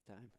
time.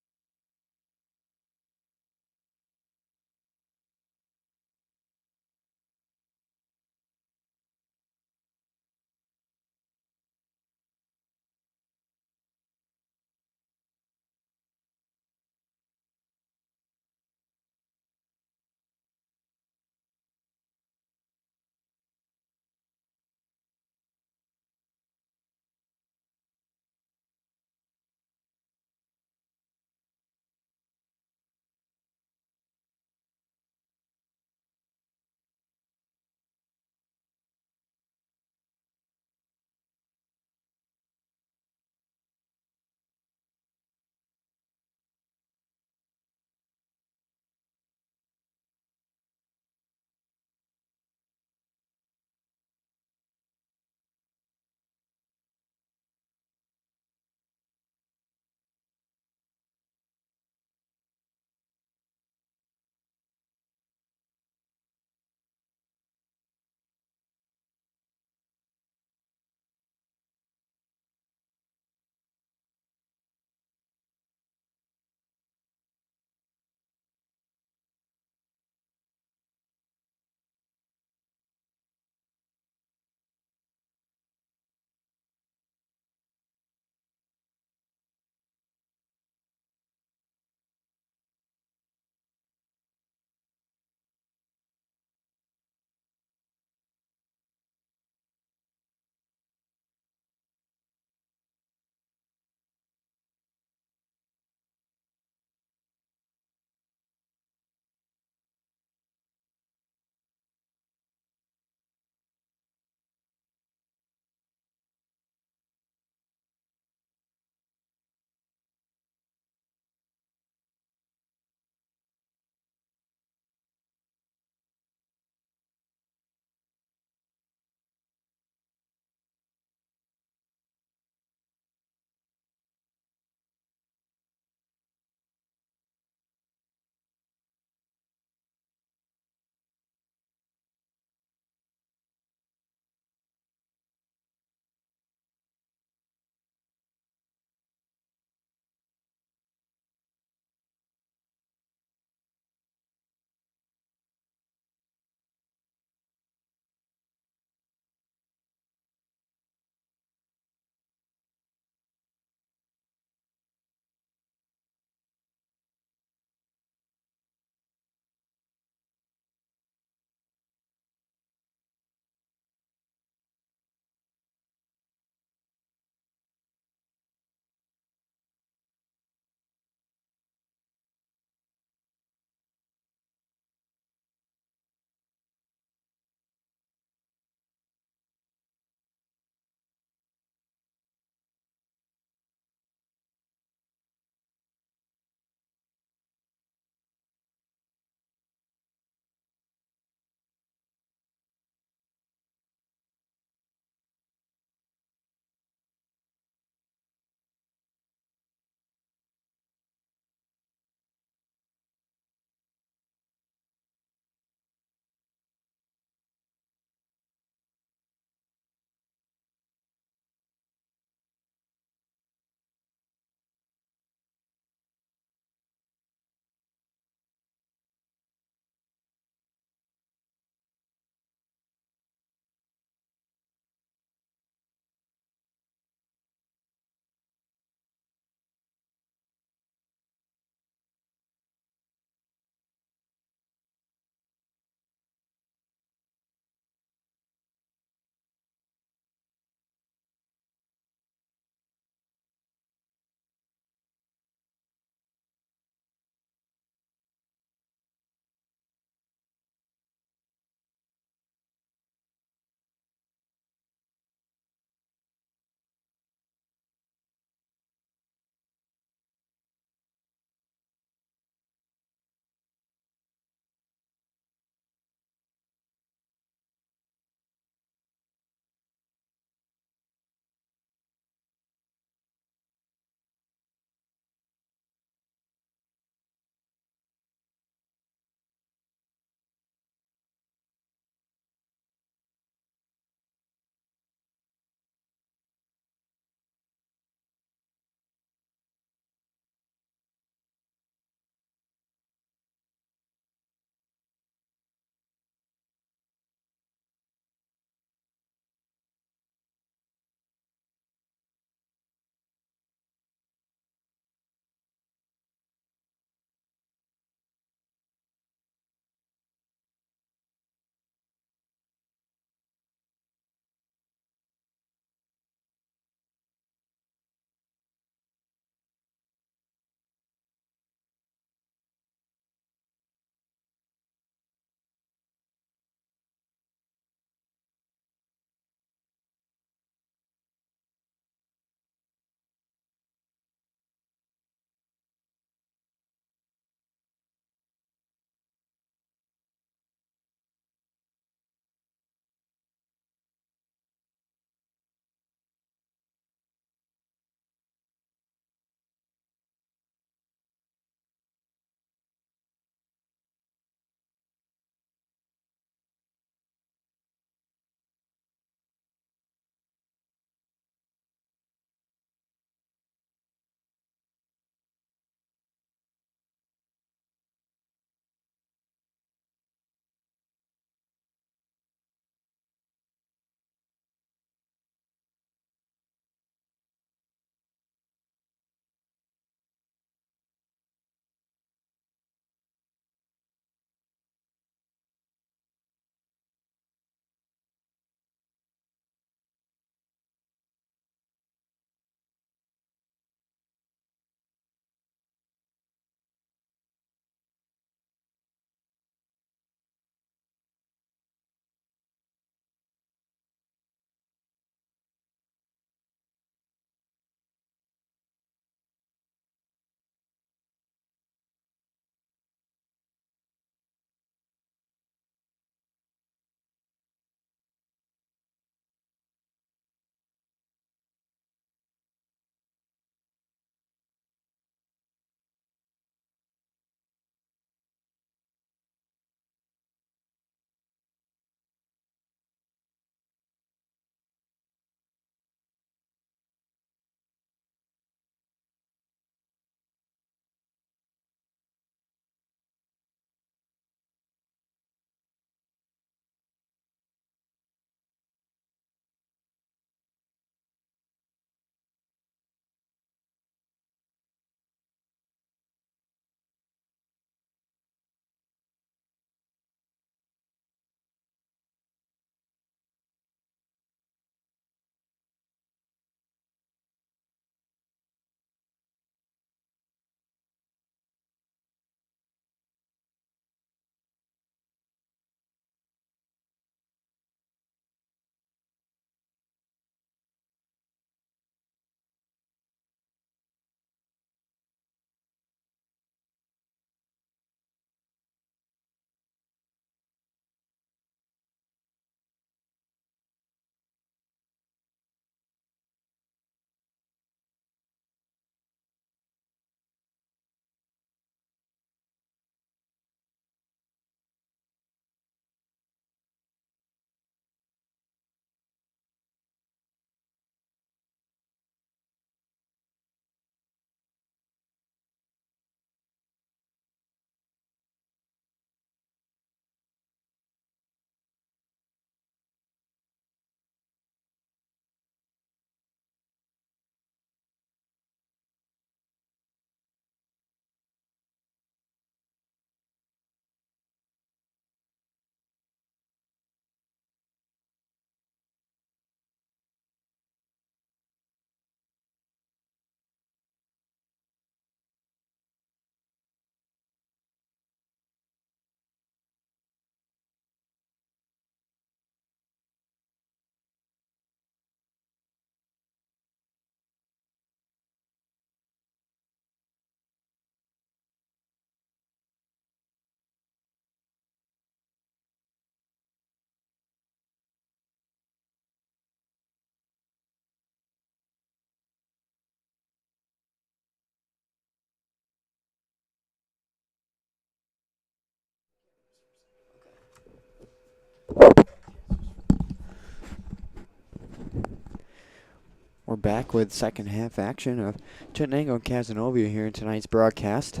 back with second half action of Chettenango and Cazenovia here in tonight's broadcast.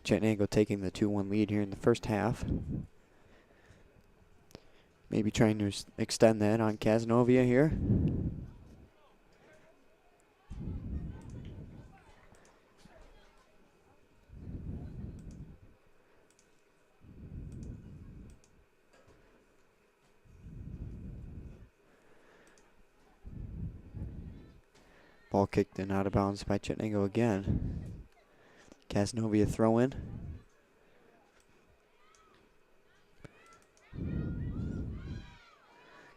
Chettenango taking the 2-1 lead here in the first half. Maybe trying to extend that on Cazenovia here. Ball kicked in out of bounds by Chettenango again. Cazenovia throw in.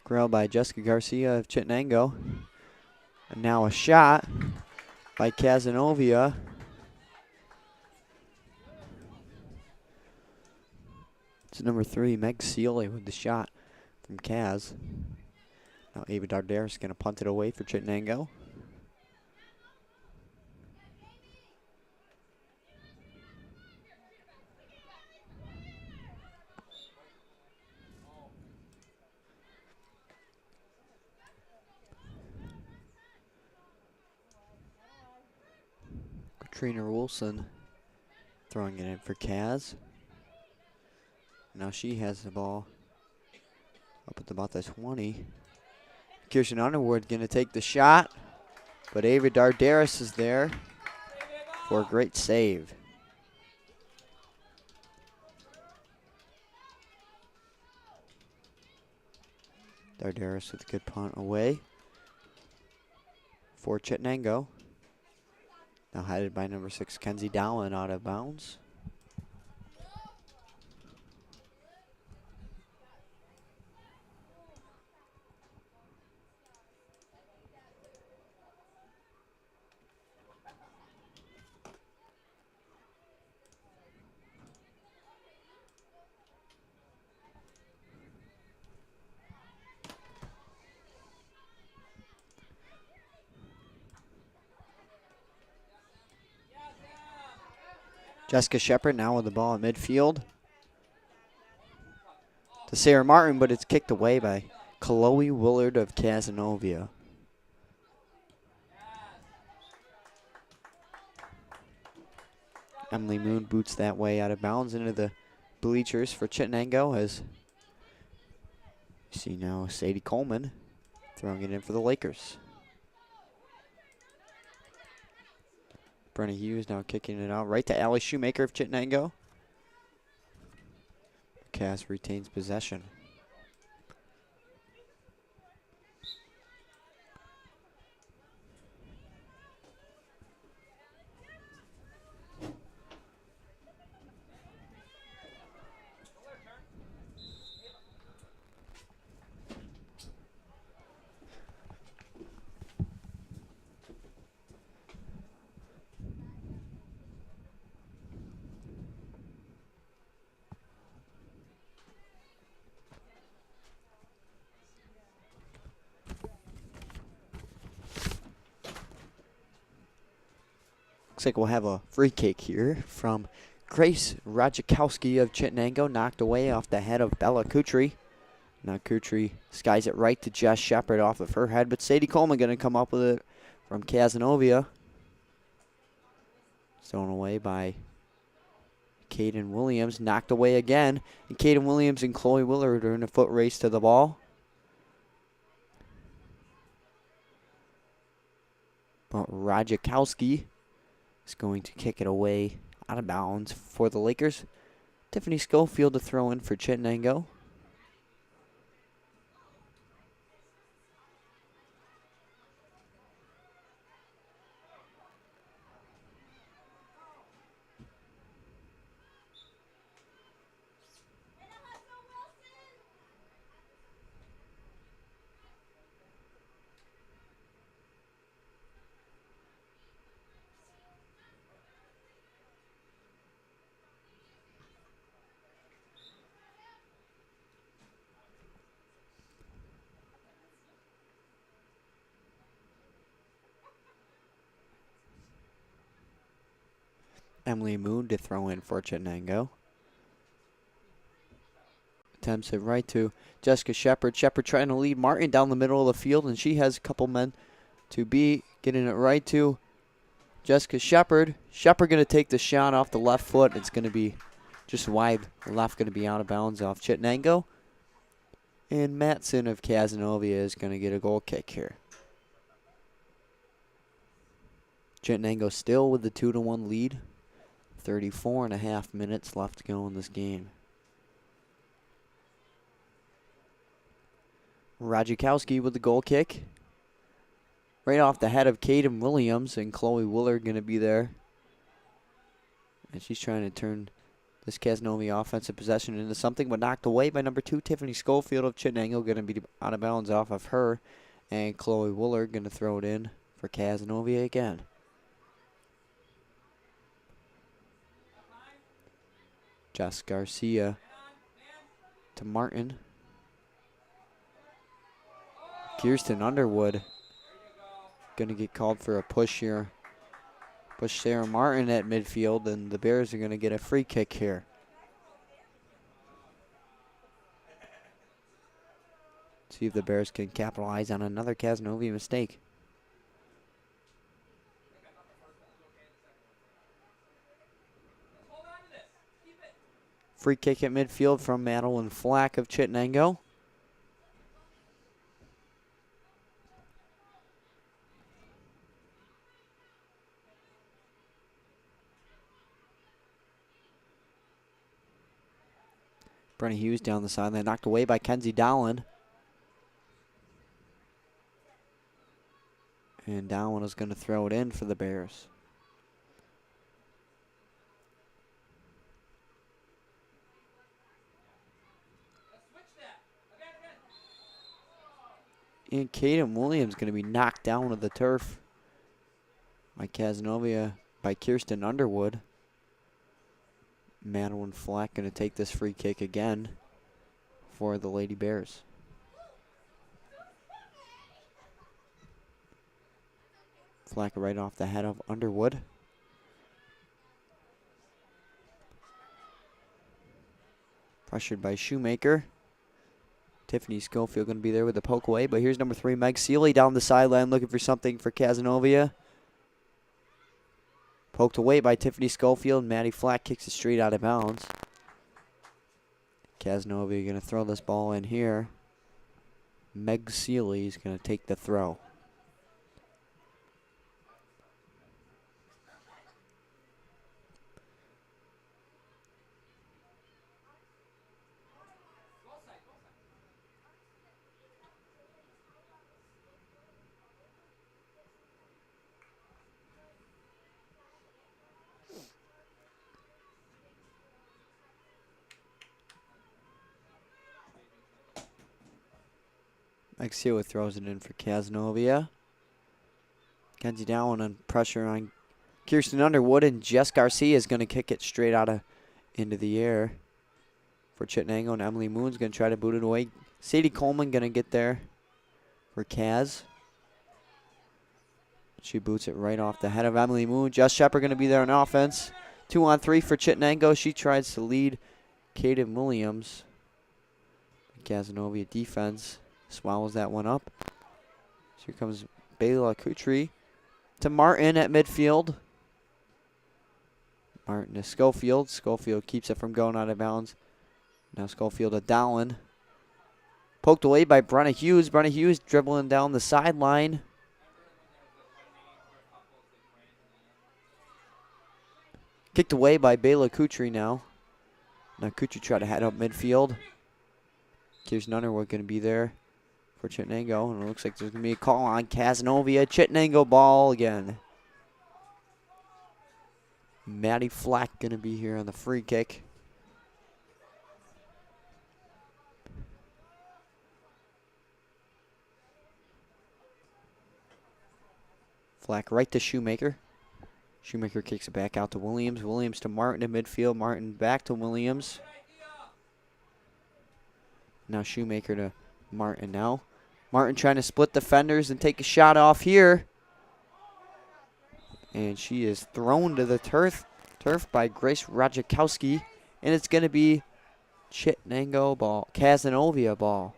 Grail by Jessica Garcia of Chettenango. And now a shot by Cazenovia. It's number 3, Meg Sealy with the shot from Kaz. Now Ava Dardare is going to punt it away for Chettenango. Katrina Wilson throwing it in for Kaz. Now she has the ball up at about the 20. Kirsten Underwood going to take the shot, but Ava Dardaris is there for a great save. Dardaris with a good punt away for Chettenango. Now headed by number 6, Kenzie Dowling, out of bounds. Jessica Shepard now with the ball in midfield to Sarah Martin, but it's kicked away by Chloe Willard of Cazenovia. Emily Moon boots that way out of bounds into the bleachers for Chettenango, as you see now Sadie Coleman throwing it in for the Lakers. Brenna Hughes now kicking it out right to Allie Shoemaker of Chettenango. Cass retains possession. Looks like we'll have a free kick here from Grace Radzikowski of Chettenango, knocked away off the head of Bella Kutry. Now Kutry skies it right to Jess Shepard off of her head, but Sadie Coleman going to come up with it from Cazenovia. Thrown away by Caden Williams, knocked away again. And Caden Williams and Chloe Willard are in a foot race to the ball. But Radzikowski is going to kick it away out of bounds for the Lakers. Tiffany Schofield to throw in for Chettenango. Emily Moon to throw in for Chettenango. Attempts it right to Jessica Shepard. Shepard trying to lead Martin down the middle of the field, and she has a couple men to beat. Getting it right to Jessica Shepard. Shepard going to take the shot off the left foot. It's going to be just wide left, going to be out of bounds off Chittenango. And Matson of Cazenovia is going to get a goal kick here. Chittenango still with the 2-1 lead. 34.5 minutes left to go in this game. Radzikowski with the goal kick. Right off the head of Kaden Williams, and Chloe Willard going to be there. And she's trying to turn this Cazenovia offensive possession into something, but knocked away by number 2, Tiffany Schofield of Chittenango, going to be out of bounds off of her. And Chloe Willard going to throw it in for Cazenovia again. Jess Garcia to Martin. Kirsten Underwood going to get called for a push here. Push Sarah Martin at midfield, and the Bears are going to get a free kick here. See if the Bears can capitalize on another Cazenovia mistake. Free kick at midfield from Madeline Flack of Chittenango. Brenna Hughes down the sideline, knocked away by Kenzie Dowland. And Dowland is going to throw it in for the Bears. And Kaden Williams going to be knocked down to the turf by Cazenovia, by Kirsten Underwood. Madeline Flack going to take this free kick again for the Lady Bears. Flack right off the head of Underwood. Pressured by Shoemaker. Tiffany Schofield going to be there with the poke away, but here's number 3, Meg Seeley down the sideline looking for something for Cazenovia. Poked away by Tiffany Schofield. Maddie Flack kicks it straight out of bounds. Cazenovia going to throw this ball in here. Meg Seeley is going to take the throw. Seeley throws it in for Cazenovia. Kenzie Dowland on pressure on Kirsten Underwood, and Jess Garcia is going to kick it straight into the air for Chittenango, and Emily Moon's going to try to boot it away. Sadie Coleman going to get there for Kaz. She boots it right off the head of Emily Moon. Jess Shepard going to be there on offense. 2-on-3 for Chittenango. She tries to lead Kaden Williams. Cazenovia defense swallows that one up. So here comes Bayla Kutri to Martin at midfield. Martin to Schofield. Schofield keeps it from going out of bounds. Now Schofield to Dowland. Poked away by Brenna Hughes. Brenna Hughes dribbling down the sideline. Kicked away by Bayla Kutri now. Now Kutri try to head up midfield. Kirsten Underwood going to be there for Chittenango, and it looks like there's going to be a call on Cazenovia. Chittenango ball again. Maddie Flack going to be here on the free kick. Flack right to Shoemaker. Shoemaker kicks it back out to Williams. Williams to Martin in midfield. Martin back to Williams. Now Shoemaker to Martin now. Martin trying to split defenders and take a shot off here. And she is thrown to the turf by Grace Radzikowski. And it's going to be Chittenango ball. Cazenovia ball.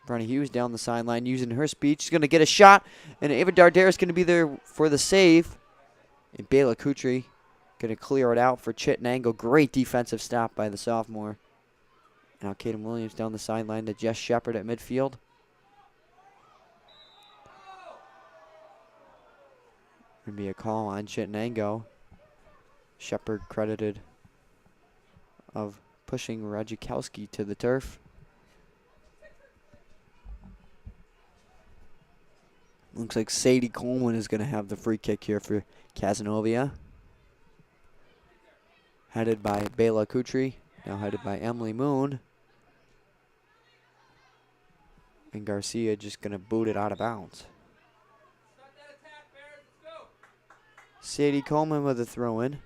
Bronny Hughes down the sideline using her speed. She's going to get a shot, and Ava Dardera is going to be there for the save. And Bayla Kutri going to clear it out for Chittenango. Great defensive stop by the sophomore. Now Kaden Williams down the sideline to Jess Shepard at midfield. Going to be a call on Chittenango. Shepard credited of pushing Radzikowski to the turf. Looks like Sadie Coleman is going to have the free kick here for Cazenovia. Headed by Bayla Kutri, now headed by Emily Moon. And Garcia just going to boot it out of bounds. Sadie Coleman with a throw-in.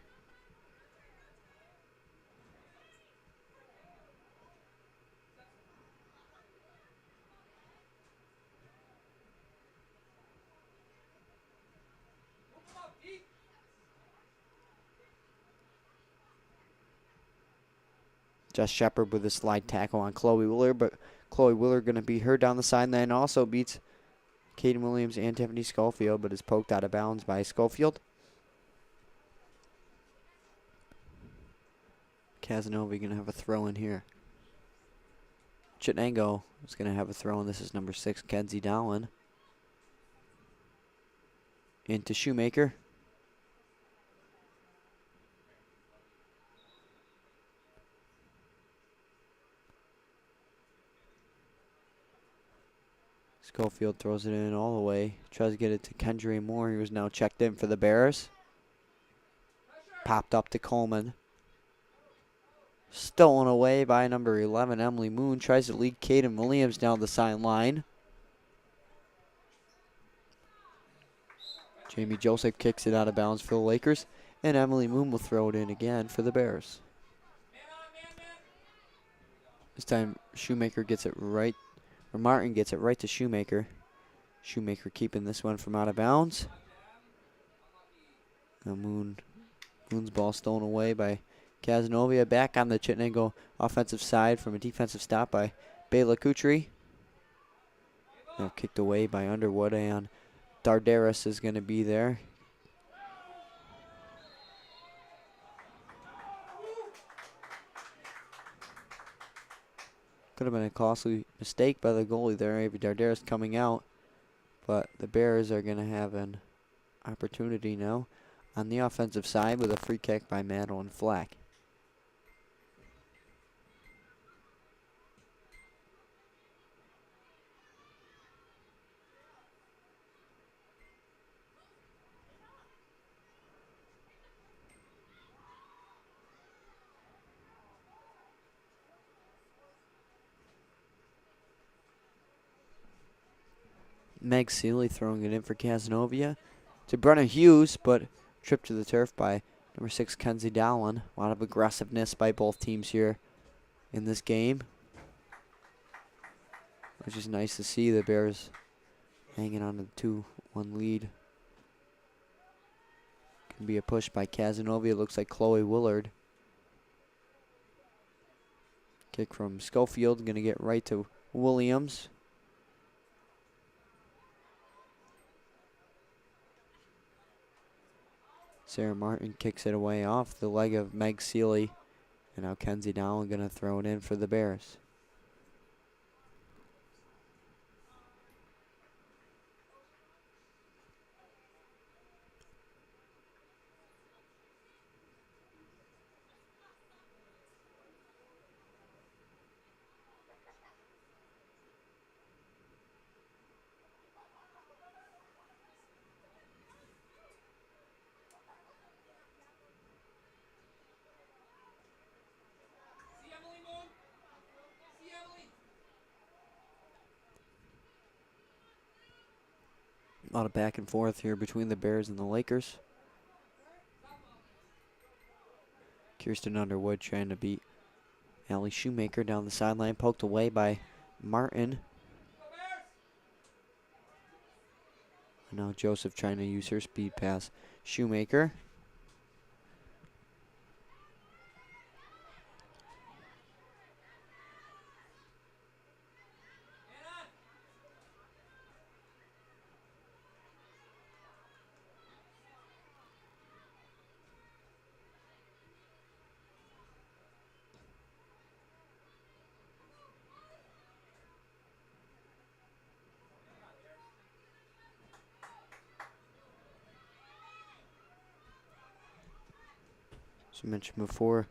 Jess Shepard with a slide tackle on Chloe Willer, but Chloe Willer going to beat her down the sideline. Also beats Kaden Williams and Tiffany Schofield, but is poked out of bounds by Schofield. Cazenovia going to have a throw in here. Chittenango is going to have a throw in. This is number 6, Kenzie Dowling. Into Shoemaker. Schofield throws it in all the way. Tries to get it to Kendra Moore, who is now checked in for the Bears. Popped up to Coleman. Stolen away by number 11, Emily Moon. Tries to lead Kaden Williams down the sideline. Jamie Joseph kicks it out of bounds for the Lakers. And Emily Moon will throw it in again for the Bears. This time Shoemaker gets it right. Or Martin gets it right to Shoemaker. Shoemaker keeping this one from out of bounds. Now Moon's ball stolen away by Cazenovia. Back on the Chittenango offensive side from a defensive stop by Bayla Kutri. Now kicked away by Underwood, and Darderis is going to be there. Could have been a costly mistake by the goalie there. Ava Darderis coming out. But the Bears are going to have an opportunity now on the offensive side with a free kick by Madeline Flack. Meg Seeley throwing it in for Cazenovia to Brenna Hughes, but tripped to the turf by number 6, Kenzie Dowling. A lot of aggressiveness by both teams here in this game, which is nice to see. The Bears hanging on to the 2-1 lead. Can be a push by Cazenovia. Looks like Chloe Willard. Kick from Schofield, going to get right to Williams. Sarah Martin kicks it away off the leg of Meg Seeley. And now Kenzie Dowling going to throw it in for the Bears. A lot of back and forth here between the Bears and the Lakers. Kirsten Underwood trying to beat Allie Shoemaker down the sideline. Poked away by Martin. Now Joseph trying to use her speed pass. Shoemaker. As I mentioned before,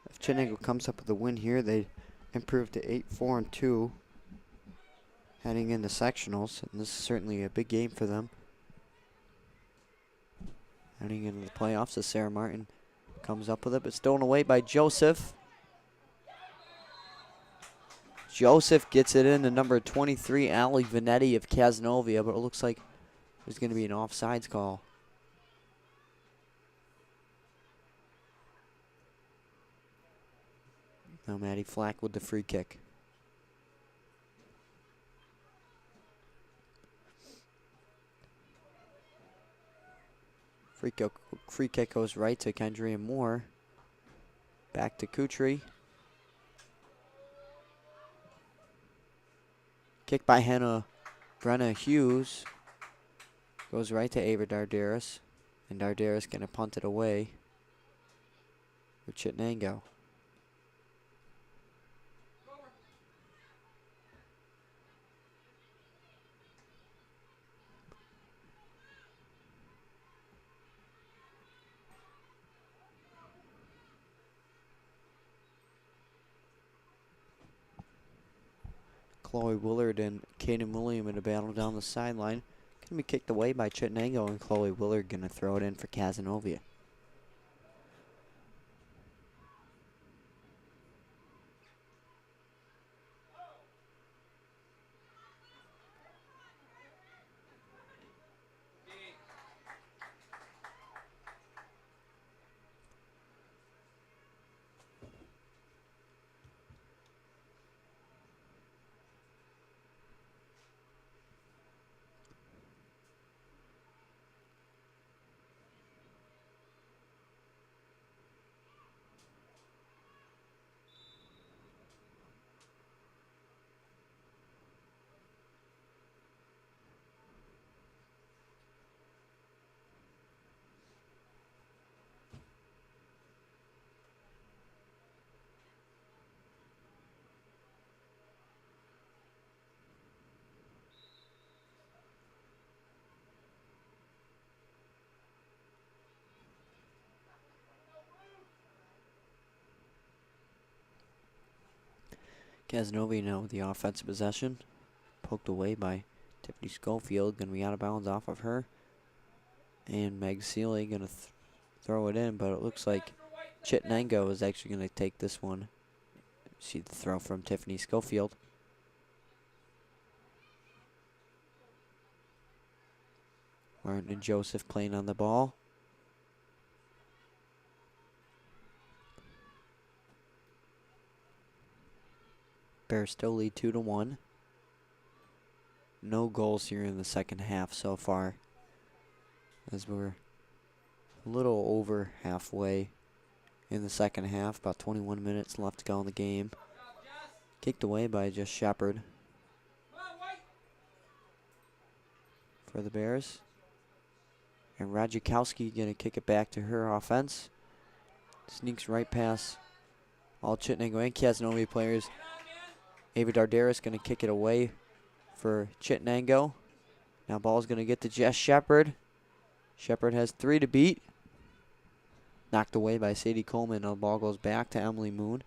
if Chenango comes up with a win here, they improve to 8-4-2 heading into sectionals, and this is certainly a big game for them. Heading into the playoffs as Sarah Martin comes up with it, but stolen away by Joseph. Joseph gets it in to number 23, Allie Vanetti of Cazenovia, but it looks like there's going to be an offsides call. Now Maddie Flack with the free kick. Free kick goes right to Kendria Moore. Back to Kutri. Kick by Brenna Hughes. Goes right to Ava Darderis. And Darderis going to punt it away for Chittenango. Chloe Willard and Kaden William in a battle down the sideline. Going to be kicked away by Chittenango, and Chloe Willard going to throw it in for Cazenovia. Cazenovia now with the offensive possession. Poked away by Tiffany Schofield. Going to be out of bounds off of her. And Meg Seeley going to throw it in, but it looks like Chittenango is actually going to take this one. See the throw from Tiffany Schofield. Martin and Joseph playing on the ball. Bears still lead 2-1. No goals here in the second half so far, as we're a little over halfway in the second half. About 21 minutes left to go in the game. Kicked away by Jess Shepard for the Bears. And Radzikowski going to kick it back to her offense. Sneaks right past all Chittenango and Cazenovia players. Ava Darderis going to kick it away for Chittenango. Now ball's going to get to Jess Shepard. Shepard has 3 to beat. Knocked away by Sadie Coleman. Now the ball goes back to Emily Moon.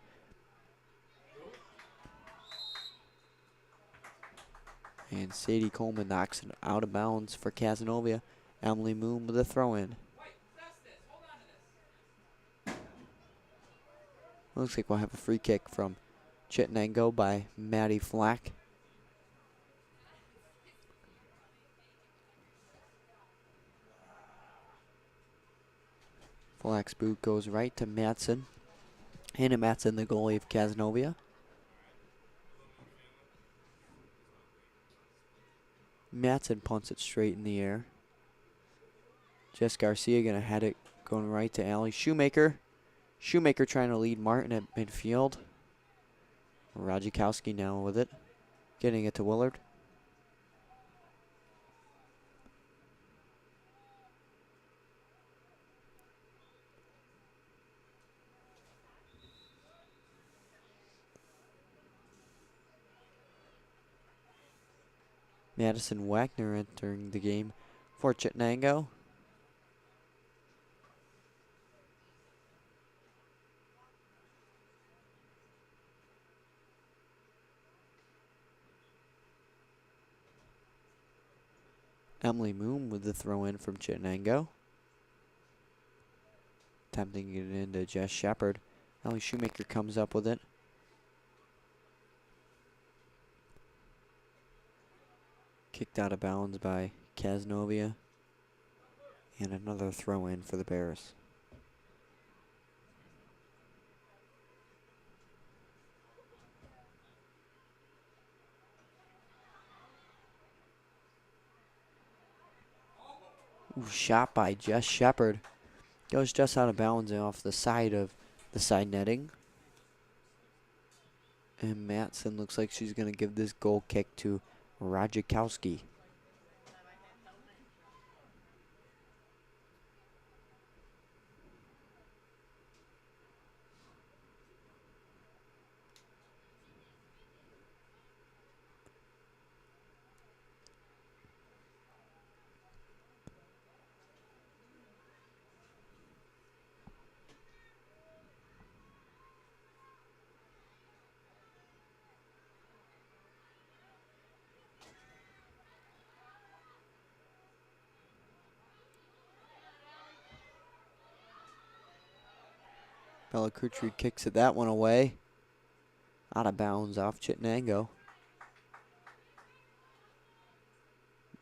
And Sadie Coleman knocks it out of bounds for Cazenovia. Emily Moon with a throw-in. Looks like we'll have a free kick from Chittenango by Maddie Flack. Flack's boot goes right to Madsen. Hannah Matson, the goalie of Cazenovia. Matson punts it straight in the air. Jess Garcia gonna head it, going right to Allie Shoemaker. Shoemaker trying to lead Martin at midfield. Radzikowski now with it, getting it to Willard. Madison Wagner entering the game for Chittenango. Emily Moon with the throw in from Chittenango. Attempting to get it into Jess Shepard. Allie Shoemaker comes up with it. Kicked out of bounds by Cazenovia. And another throw in for the Bears. Ooh, shot by Jess Shepard. Goes just out of bounds and off the side of the side netting. And Matson looks like she's going to give this goal kick to Radzikowski. Bella Kutry kicks it that one away. Out of bounds off Chittenango.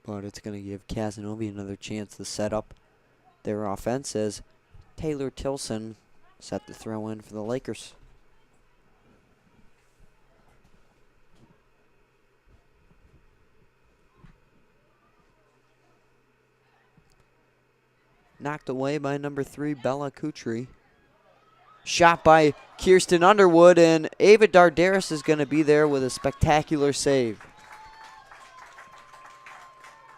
But it's going to give Cazenovia another chance to set up their offense as Taylor Tilson set the throw in for the Lakers. Knocked away by number 3, Bella Kutry. Shot by Kirsten Underwood, and Ava Dardaris is going to be there with a spectacular save.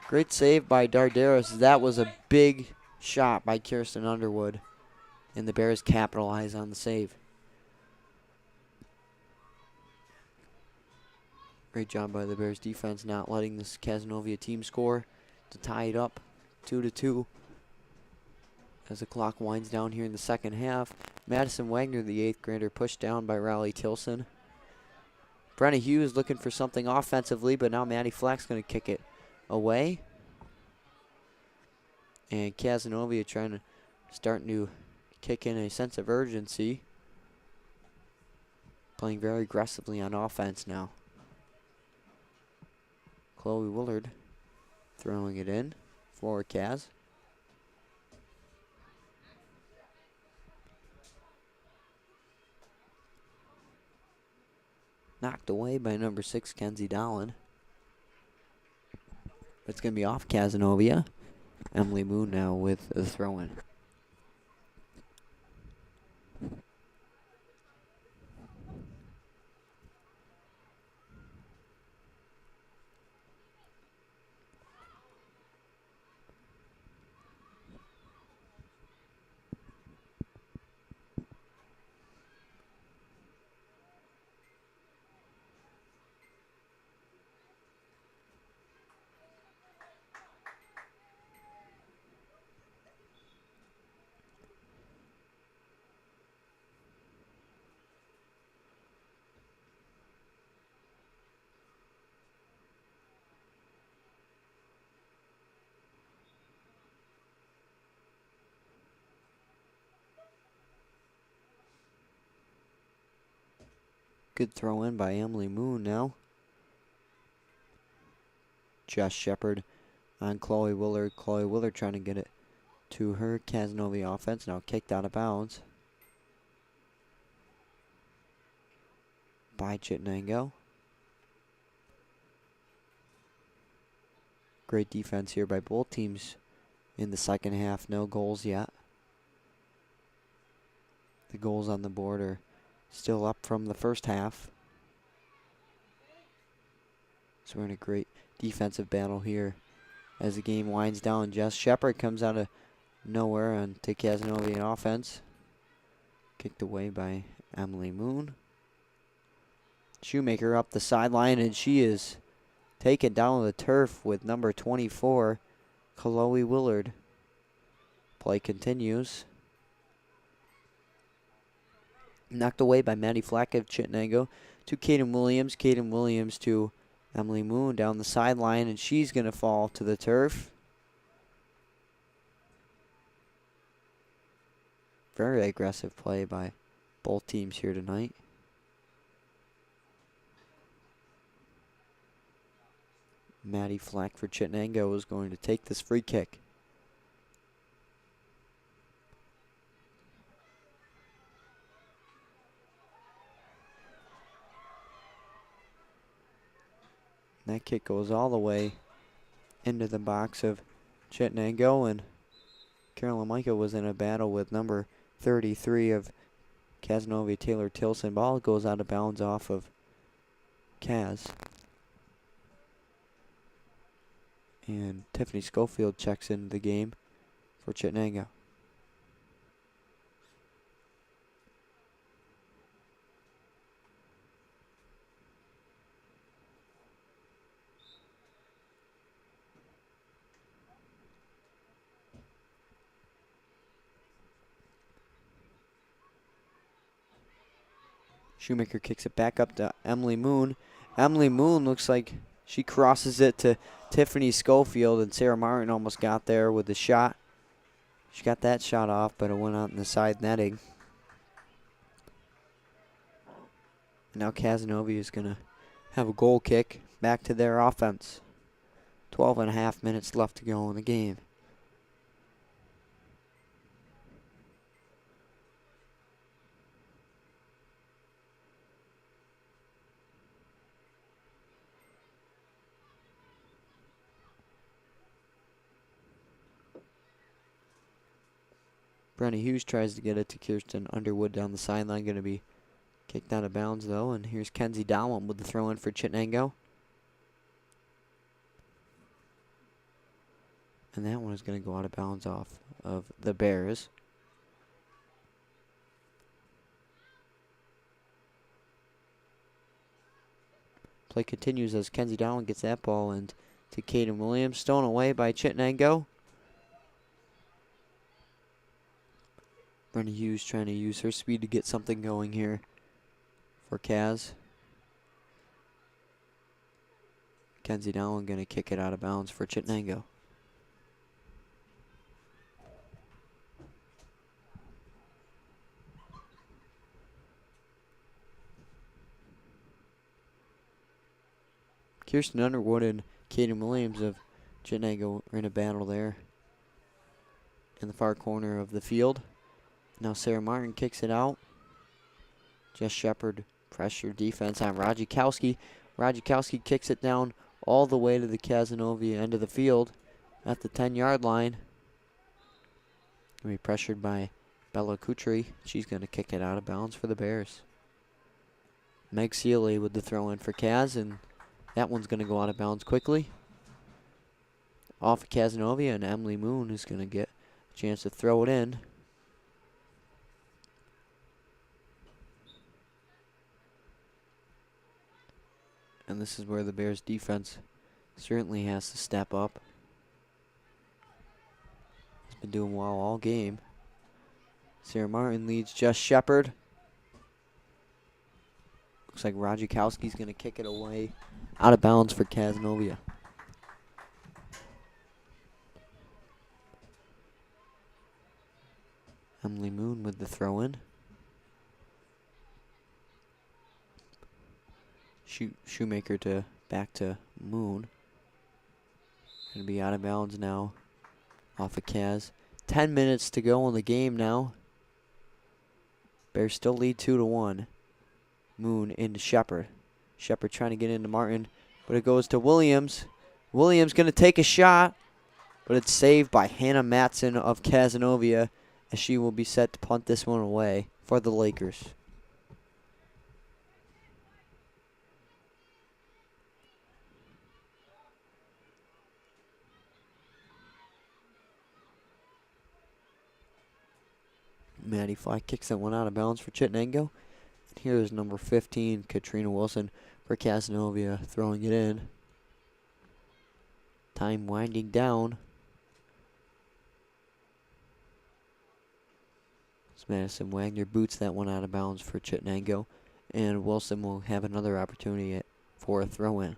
Great save by Dardaris. That was a big shot by Kirsten Underwood, and the Bears capitalize on the save. Great job by the Bears defense, not letting this Cazenovia team score to tie it up 2-2. As the clock winds down here in the second half, Madison Wagner, the 8th grader, pushed down by Riley Tilson. Brenna Hughes looking for something offensively, but now Maddie Flack's going to kick it away. And Cazenovia starting to kick in a sense of urgency. Playing very aggressively on offense now. Chloe Willard throwing it in for Kaz. Knocked away by number 6, Kenzie Dolan. It's going to be off Cazenovia. Emily Moon now with the throw-in. Good throw in by Emily Moon now. Jess Shepard on Chloe Willard. Chloe Willard trying to get it to her Cazenovia offense. Now kicked out of bounds. by Chittenango. Great defense here by both teams in the second half. No goals yet. The goals on the board are still up from the first half. So we're in a great defensive battle here as the game winds down. Jess Shepard comes out of nowhere and to Cazenovia offense. Kicked away by Emily Moon. Shoemaker up the sideline, and she is taken down the turf with number 24, Chloe Willard. Play continues. Knocked away by Maddie Flack of Chittenango to Kaden Williams. Kaden Williams to Emily Moon down the sideline, and she's going to fall to the turf. Very aggressive play by both teams here tonight. Maddie Flack for Chittenango is going to take this free kick. That kick goes all the way into the box of Chittenango, and Carolyn Micah was in a battle with number 33 of Cazenovia, Taylor Tilson. Ball goes out of bounds off of Kaz. And Tiffany Schofield checks into the game for Chittenango. Shoemaker kicks it back up to Emily Moon. Emily Moon looks like she crosses it to Tiffany Schofield, and Sarah Martin almost got there with the shot. She got that shot off, but it went out in the side netting. And now Cazenovia is going to have a goal kick back to their offense. 12.5 minutes left to go in the game. Brenna Hughes tries to get it to Kirsten Underwood down the sideline. Going to be kicked out of bounds, though. And here's Kenzie Dowland with the throw-in for Chittenango. And that one is going to go out of bounds off of the Bears. Play continues as Kenzie Dowland gets that ball and to Kaden Williams. Stolen away by Chittenango. Brenna Hughes trying to use her speed to get something going here for Kaz. Kenzie Dowland going to kick it out of bounds for Chittenango. Kirsten Underwood and Kaden Williams of Chittenango are in a battle there in the far corner of the field. Now Sarah Martin kicks it out. Jess Shepard pressure defense on Radzikowski. Radzikowski kicks it down all the way to the Cazenovia end of the field at the 10-yard line. Going to be pressured by Bella Kutri. She's going to kick it out of bounds for the Bears. Meg Sealy with the throw in for Kaz, and that one's going to go out of bounds quickly. Off of Cazenovia, and Emily Moon is going to get a chance to throw it in. And this is where the Bears defense certainly has to step up. It's been doing well all game. Sarah Martin leads Jess Shepard. Looks like Radzikowski's going to kick it away out of bounds for Cazenovia. Emily Moon with the throw-in. Shoemaker to back to Moon. Going to be out of bounds now off of Kaz. 10 minutes to go in the game now. Bears still lead 2-1. Moon into Shepard. Shepard trying to get into Martin, but it goes to Williams. Williams going to take a shot, but it's saved by Hannah Matson of Cazenovia, as she will be set to punt this one away for the Lakers. Maddie Fly kicks that one out of bounds for Chittenango. And here is number 15, Katrina Wilson for Cazenovia, throwing it in. Time winding down. As Madison Wagner boots that one out of bounds for Chittenango. And Wilson will have another opportunity for a throw-in.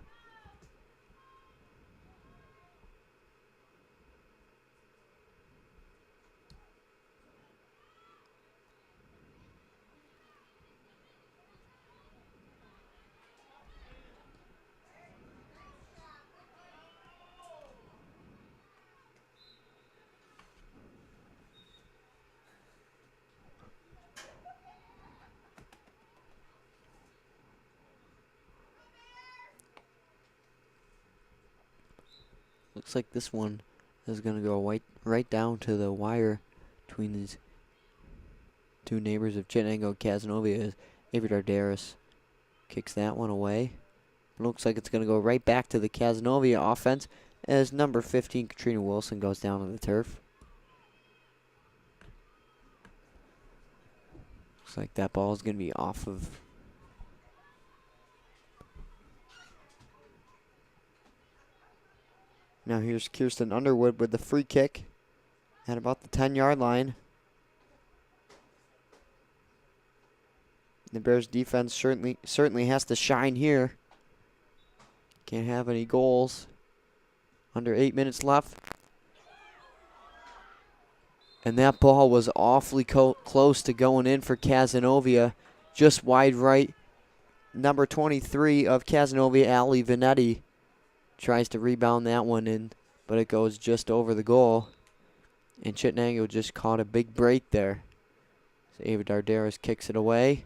Looks like this one is going to go right down to the wire between these two neighbors of Chittenango and Cazenovia. As Avery Dardaris kicks that one away. It looks like it's going to go right back to the Cazenovia offense as number 15, Katrina Wilson, goes down on the turf. Looks like that ball is going to be off of Now here's Kirsten Underwood with the free kick at about the 10-yard line. The Bears defense certainly has to shine here. Can't have any goals. Under 8 minutes left. And that ball was awfully close to going in for Cazenovia. Just wide right. Number 23 of Cazenovia, Ali Vanetti, tries to rebound that one in, but it goes just over the goal. And Chittenango just caught a big break there. So Ava Dardaris kicks it away.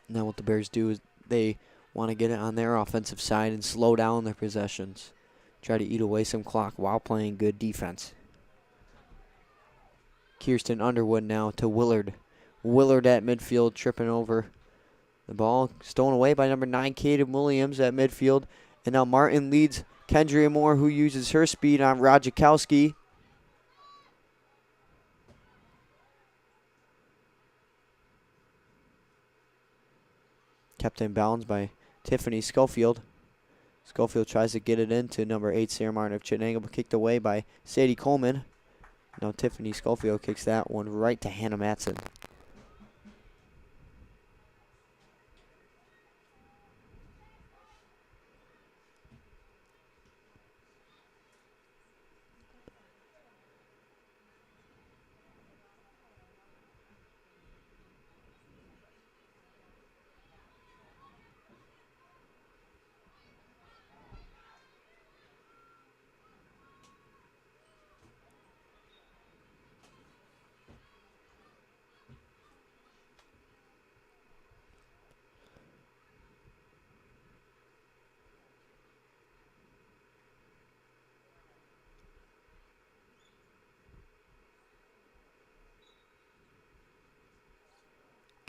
Now what the Bears do is they want to get it on their offensive side and slow down their possessions. Try to eat away some clock while playing good defense. Kirsten Underwood now to Willard. Willard at midfield, tripping over the ball. Stolen away by number 9, Kaden Williams at midfield. And now Martin leads Kendria Moore, who uses her speed on Radzikowski. Kept in bounds by Tiffany Schofield. Schofield tries to get it into number 8, Sarah Martin of Chittenango, but kicked away by Sadie Coleman. Now Tiffany Schofield kicks that one right to Hannah Matson.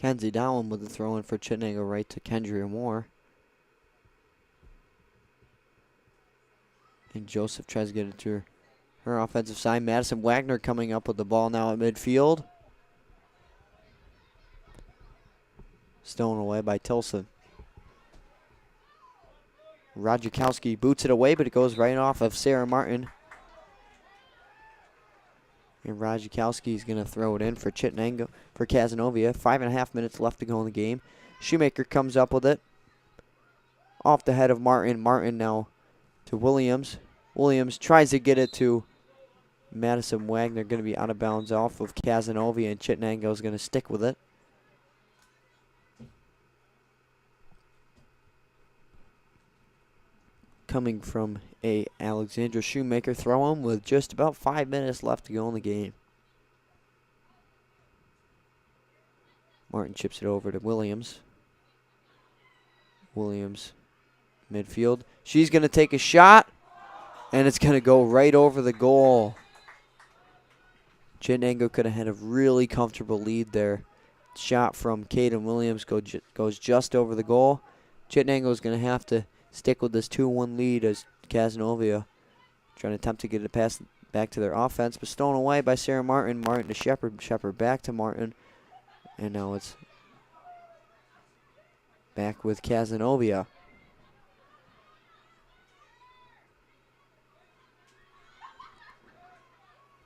Kenzie Dowling with the throw in for Chittenango right to Kendria Moore. And Joseph tries to get it to her offensive side. Madison Wagner coming up with the ball now at midfield. Stolen away by Tilson. Radzikowski boots it away, but it goes right off of Sarah Martin. And Radzikowski is going to throw it in for Chittenango, for Cazenovia. 5.5 minutes left to go in the game. Shoemaker comes up with it. Off the head of Martin. Martin now to Williams. Williams tries to get it to Madison Wagner. Going to be out of bounds off of Cazenovia, and Chittenango is going to stick with it. Coming from a Alexandra Shoemaker throw-in with just about 5 minutes left to go in the game. Martin chips it over to Williams. Williams, midfield. She's going to take a shot, and it's going to go right over the goal. Chittenango could have had a really comfortable lead there. Shot from Caden Williams goes just over the goal. Chittenango is going to have to stick with this 2-1 lead as Cazenovia trying to attempt to get a pass back to their offense, but stolen away by Sarah Martin. Martin to Shepard. Shepard back to Martin. And now it's back with Cazenovia.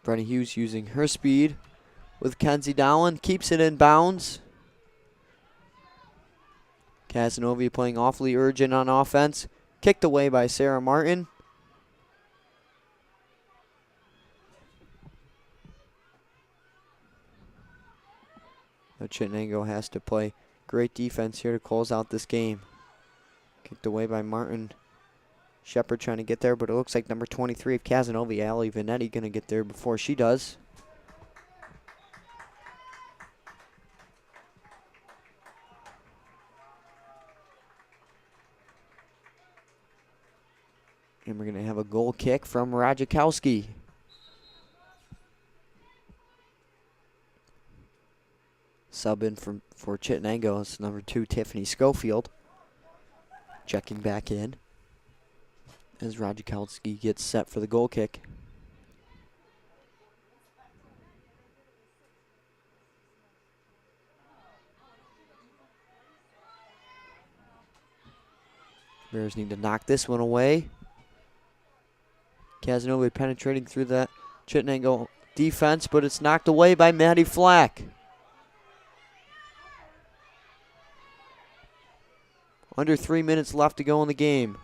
Brenna Hughes using her speed with Kenzie Dowland. Keeps it in bounds. Cazenovia playing awfully urgent on offense. Kicked away by Sarah Martin. Now Chittenango has to play great defense here to close out this game. Kicked away by Martin. Shepard trying to get there, but it looks like number 23 of Cazenovia, Ali Vanetti, going to get there before she does. And we're going to have a goal kick from Radzikowski. Sub in for Chittenango. It's number 2, Tiffany Schofield. Checking back in as Radzikowski gets set for the goal kick. Bears need to knock this one away. Cazenovia penetrating through that Chittenango defense, but it's knocked away by Maddie Flack. Under 3 minutes left to go in the game.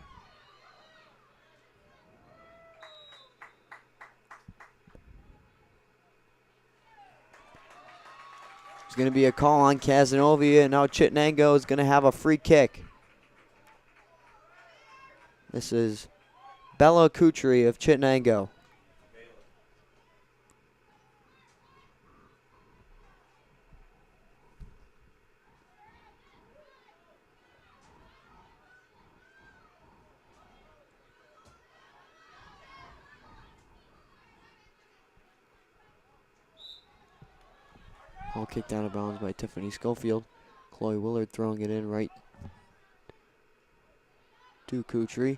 There's going to be a call on Cazenovia, and now Chittenango is going to have a free kick. This is Bella Kutri of Chittenango. Ball kicked out of bounds by Tiffany Schofield. Chloe Willard throwing it in right to Kutri.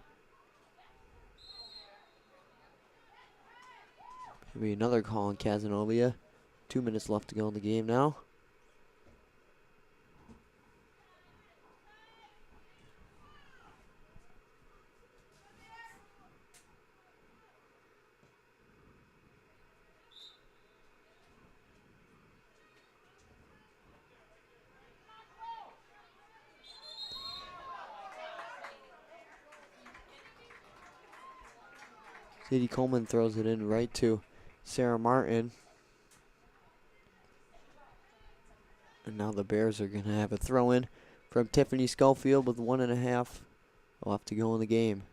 Maybe another call on Cazenovia. 2 minutes left to go in the game now. Sadie Coleman throws it in right to Sarah Martin. And now the Bears are going to have a throw in from Tiffany Schofield with 1.5 left to go in the game.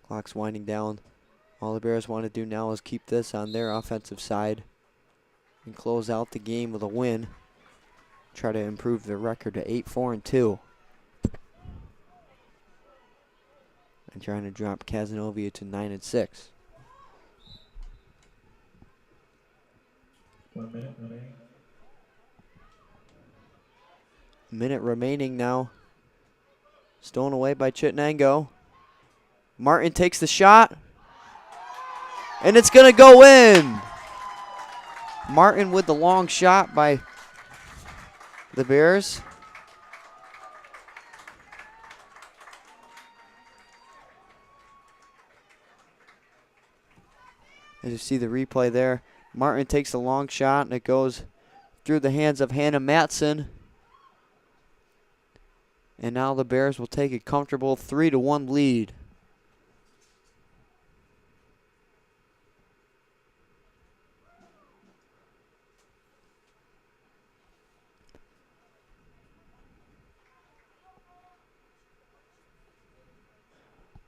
Clock's winding down. All the Bears want to do now is keep this on their offensive side and close out the game with a win. Try to improve their record to 8-4-2. And trying to drop Cazenovia to 9-6. 1 minute remaining. Minute remaining now. Stolen away by Chittenango. Martin takes the shot. And it's going to go in. Martin with the long shot by the Bears. As you see the replay there, Martin takes a long shot and it goes through the hands of Hannah Matson. And now the Bears will take a comfortable 3-1 lead.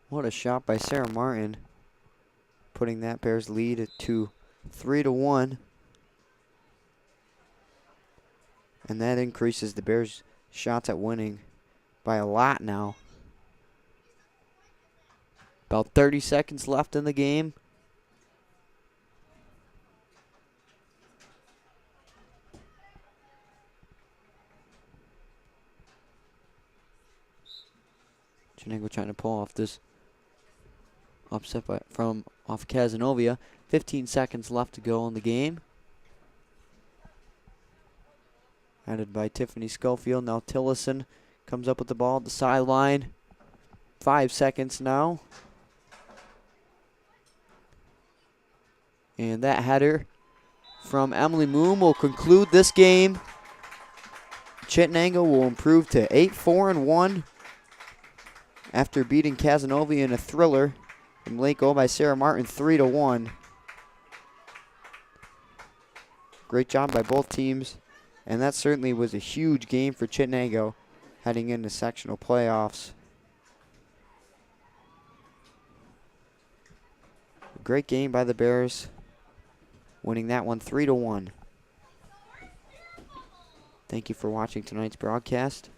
What a shot by Sarah Martin, putting that Bears lead to 3-1. And that increases the Bears' shots at winning by a lot now. About 30 seconds left in the game. Chenango trying to pull off this upset off Cazenovia. 15 seconds left to go in the game. Added by Tiffany Schofield. Now Tillison comes up with the ball at the sideline. 5 seconds now. And that header from Emily Moon will conclude this game. Chittenango will improve to 8-4-1 after beating Cazenovia in a thriller from late goal by Sarah Martin 3-1. Great job by both teams. And that certainly was a huge game for Chittenango heading into sectional playoffs. Great game by the Bears, winning that one 3-1. Thank you for watching tonight's broadcast.